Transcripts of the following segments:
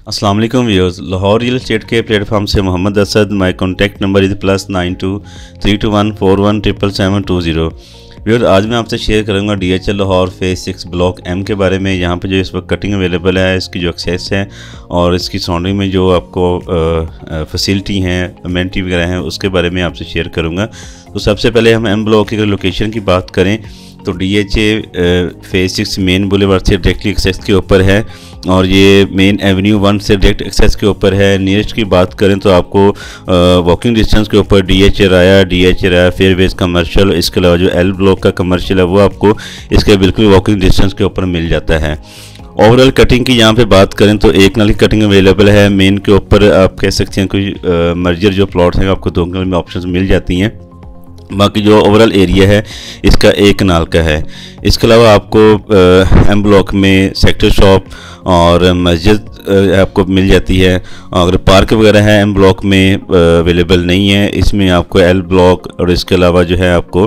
अस्सलाम वालेकुम viewers, Lahore real estate के प्लेटफॉर्म से Mohammad Asad. My contact number is +9232177720। Viewers, आज मैं आपसे शेयर करूंगा DHL Lahore phase 6 block M के बारे में। यहाँ पे जो इस वक्त कटिंग अवेलेबल है, इसकी जो एक्सेस है और इसकी सराउंडिंग में जो आपको फैसिलिटी हैं, अमेनिटी वगैरह हैं, उसके बारे में आपसे शेयर करूँगा। तो सबसे पहले हम M ब्लॉक की अगर लोकेशन की बात करें तो DHA फेज़ 6 मेन बुलेवार्ड से डायरेक्टली एक्सेस के ऊपर है और ये मेन एवेन्यू 1 से डायरेक्ट एक्सेस के ऊपर है। नियरेस्ट की बात करें तो आपको वॉकिंग डिस्टेंस के ऊपर DHA राया फेयरवेज कमर्शियल, इसके अलावा जो L ब्लॉक का कमर्शियल है वो आपको इसके बिल्कुल वॉकिंग डिस्टेंस के ऊपर मिल जाता है। ओवरऑल कटिंग की यहाँ पे बात करें तो एक नाल की कटिंग अवेलेबल है। मेन के ऊपर आप कह सकते हैं कोई मर्जर जो प्लॉट है आपको 2 कनाल में ऑप्शन मिल जाती हैं। बाकी जो ओवरऑल एरिया है इसका 1 कनाल का है। इसके अलावा आपको M ब्लॉक में सेक्टर शॉप और मस्जिद आपको मिल जाती है। अगर पार्क वगैरह है M ब्लॉक में अवेलेबल नहीं है। इसमें आपको L ब्लॉक और इसके अलावा जो है आपको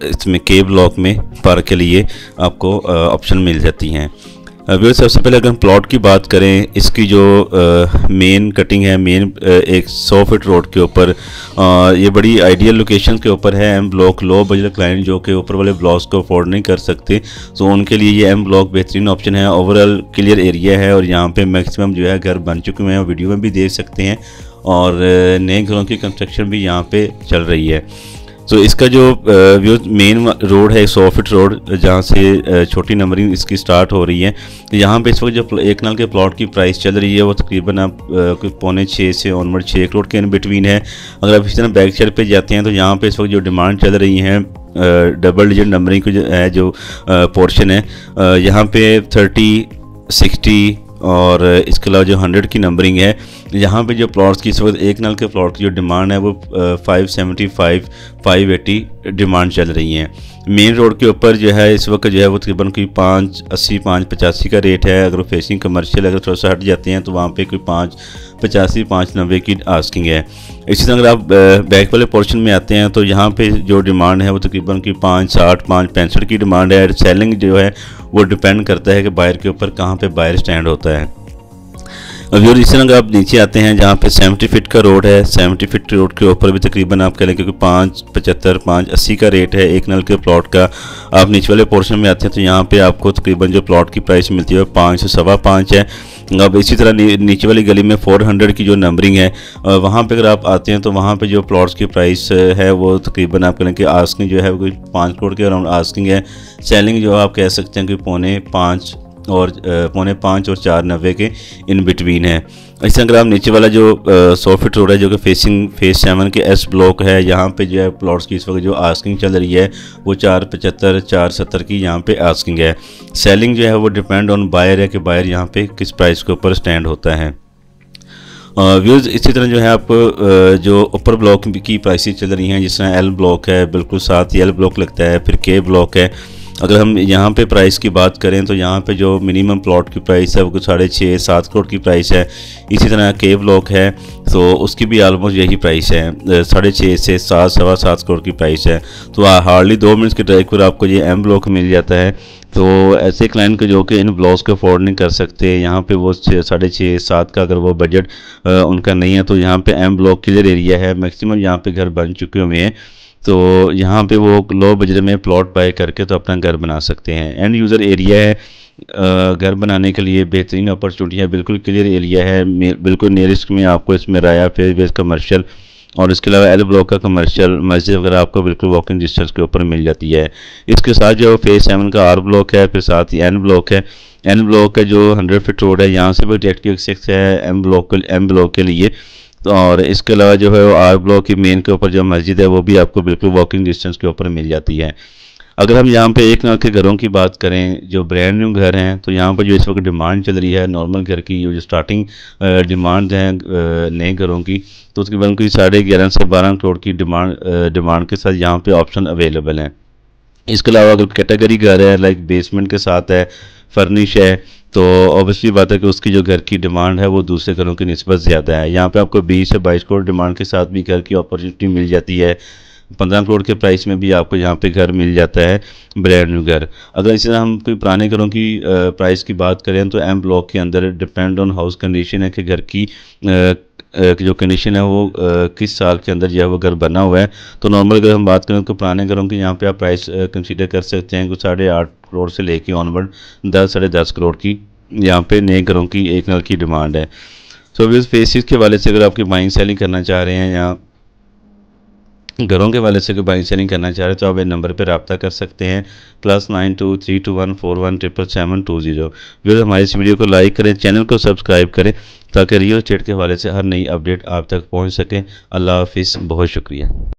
इसमें K ब्लॉक में पार्क के लिए आपको ऑप्शन मिल जाती हैं। व्यूअर्स, सबसे पहले अगर हम प्लॉट की बात करें, इसकी जो मेन कटिंग है मेन एक 100 फीट रोड के ऊपर, ये बड़ी आइडियल लोकेशन के ऊपर है। M block low budget client जो कि ऊपर वाले ब्लॉक्स को अफोर्ड नहीं कर सकते, तो उनके लिए ये M ब्लॉक बेहतरीन ऑप्शन है। ओवरऑल क्लियर एरिया है और यहाँ पे मैक्सिमम जो है घर बन चुके हैं, वीडियो में भी देख सकते हैं, और नए घरों की कंस्ट्रक्शन भी यहाँ पे चल रही है। तो इसका जो मेन रोड है 100 फीट रोड, जहाँ से छोटी नंबरिंग इसकी स्टार्ट हो रही है। यहाँ पे इस वक्त जो 1 कनाल के प्लॉट की प्राइस चल रही है वो तकरीबन आप कोई 5.25 से ऑनवर्ड 6 करोड़ के इन बिटवीन है। अगर आप इसी तरह बैक साइड पे जाते हैं तो यहाँ पे इस वक्त जो डिमांड चल रही है डबल डिजिट नंबरिंग जो है, जो पोर्शन है यहाँ पे 30, 60 और इसके अलावा जो 100 की नंबरिंग है। यहाँ पे जो प्लॉट्स की इस वक्त 1 कनाल के प्लॉट की जो डिमांड है वो 575, 580 डिमांड चल रही है। मेन रोड के ऊपर जो है इस वक्त जो है वो तकरीबन कोई 580, 585 का रेट है। अगर फेसिंग कमर्शियल अगर थोड़ा सा हट जाते हैं तो वहाँ पे कोई 585, 590 की आस्किंग है। इसी तरह अगर आप बैक वाले पोर्शन में आते हैं तो यहाँ पे जो डिमांड है वो तकरीबन की 560, 565 की डिमांड है। सेलिंग जो है वो डिपेंड करता है कि बायर के ऊपर कहाँ पे बायर स्टैंड होता है। अब इस तरह अगर आप नीचे आते हैं जहाँ पे 70 फीट का रोड है, 70 फीट रोड के ऊपर भी तकरीबन आप कह लें क्योंकि 575, 580 का रेट है 1 कनाल के प्लॉट का। आप नीचे वाले पोर्शन में आते हैं तो यहाँ पे आपको तकरीबन जो प्लॉट की प्राइस मिलती है 5 से 5.25 है। अब इसी तरह नीचे वाली गली में 400 की जो नंबरिंग है वहाँ पे अगर आप आते हैं तो वहाँ पे जो प्लॉट्स की प्राइस है वो तकरीबन आप कहें कि आस्किंग जो है कोई 5 करोड़ के अराउंड आस्किंग है। सेलिंग जो आप कह सकते हैं कि 4.5 और 4.90 के इन बिटवीन है। इस तरह अगर आप नीचे वाला जो 100 फीट रोड है जो कि फेसिंग फेज 7 के S ब्लॉक है, यहाँ पे जो है प्लॉट्स की इस वक्त जो आस्किंग चल रही है वो 475, 470 की यहाँ पे आस्किंग है। सेलिंग जो है वो डिपेंड ऑन बायर है कि बायर यहाँ पे किस प्राइस के ऊपर स्टैंड होता है। व्यूज़, इसी तरह जो है आपको जो ऊपर ब्लॉक की प्राइसेस चल रही हैं, जिस तरह L ब्लॉक है बिल्कुल साथ ही L ब्लॉक लगता है, फिर K ब्लॉक है। अगर हम यहाँ पे प्राइस की बात करें तो यहाँ पे जो मिनिमम प्लॉट की प्राइस है वो 6.5, 7 करोड़ की प्राइस है। इसी तरह K ब्लॉक है तो उसकी भी आलमोस्ट यही प्राइस है, 6.5 से 7, 7.25 करोड़ की प्राइस है। तो हार्डली 2 मिनट्स के ड्राइव पर आपको ये M ब्लॉक मिल जाता है। तो ऐसे क्लाइंट को जो कि इन ब्लॉक्स को अफोर्ड नहीं कर सकते, यहाँ पे वो 6.5, 7 का अगर वो बजट उनका नहीं है तो यहाँ पे M ब्लॉक क्लियर एरिया है। मैक्सिमम यहाँ पे घर बन चुके हुए हैं, तो यहाँ पे वो लो बजट में प्लॉट बाय करके तो अपना घर बना सकते हैं। एंड यूज़र एरिया है, घर बनाने के लिए बेहतरीन अपॉर्चुनिटी है, बिल्कुल क्लियर एरिया है। बिल्कुल नियरेस्ट में आपको इसमें राया फेयरवेज कमर्शियल और इसके अलावा L ब्लॉक का कमर्शियल, मस्जिद वगैरह आपको बिल्कुल वॉकिंग डिस्टेंस के ऊपर मिल जाती है। इसके साथ जो फेज 7 का R ब्लॉक है, फिर साथ ही N ब्लॉक है। N ब्लॉक का जो 100 फीट रोड है यहाँ से भी डायरेक्टली एक्सेस है M ब्लॉक के लिए। तो और इसके अलावा जो है वो R ब्लॉक की मेन के ऊपर जो मस्जिद है वो भी आपको बिल्कुल वॉकिंग डिस्टेंस के ऊपर मिल जाती है। अगर हम यहाँ पे 1 कनाल के घरों की बात करें जो ब्रांड न्यू घर हैं, तो यहाँ पर जो इस वक्त डिमांड चल रही है नॉर्मल घर की, जो स्टार्टिंग डिमांड है नए घरों की, तो तकरीबन कोई 11.5 से 12 करोड़ की डिमांड के साथ यहाँ पे ऑप्शन अवेलेबल हैं। इसके अलावा अगर कैटेगरी घर है लाइक बेसमेंट के साथ है, फर्निश है, तो ऑब्वियसली बात है कि उसकी जो घर की डिमांड है वो दूसरे घरों की निस्बत ज़्यादा है। यहाँ पे आपको 20 से 22 करोड़ डिमांड के साथ भी घर की अपॉर्चुनिटी मिल जाती है। 15 करोड़ के प्राइस में भी आपको यहाँ पे घर मिल जाता है, ब्रांड न्यू घर। अगर इसी तरह हम कोई पुराने घरों की प्राइस की बात करें तो एम ब्लॉक के अंदर डिपेंड ऑन हाउस कंडीशन है कि घर की जो कंडीशन है वो किस साल के अंदर जो है वो घर बना हुआ है। तो नॉर्मल अगर हम बात करें तो पुराने घरों की यहाँ पे आप प्राइस कंसीडर कर सकते हैं, कुछ 8.5 करोड़ से लेके ऑनवर्ड 10-10.5 करोड़ की यहाँ पे नए घरों की एक नल की डिमांड है। सो इस फेसिस के वाले से अगर आपकी बाइंग सेलिंग करना चाह रहे हैं या घरों के वाले से कोई बाइंग सेलिंग करना चाह रहे हैं तो आप इस नंबर पर रब्ता कर सकते हैं, +9232141720। व्यूअर्स हमारी इस वीडियो को लाइक करें, चैनल को सब्सक्राइब करें ताकि रियल एस्टेट के हवाले से हर नई अपडेट आप तक पहुंच सके। अल्लाह हाफिज़, बहुत शुक्रिया।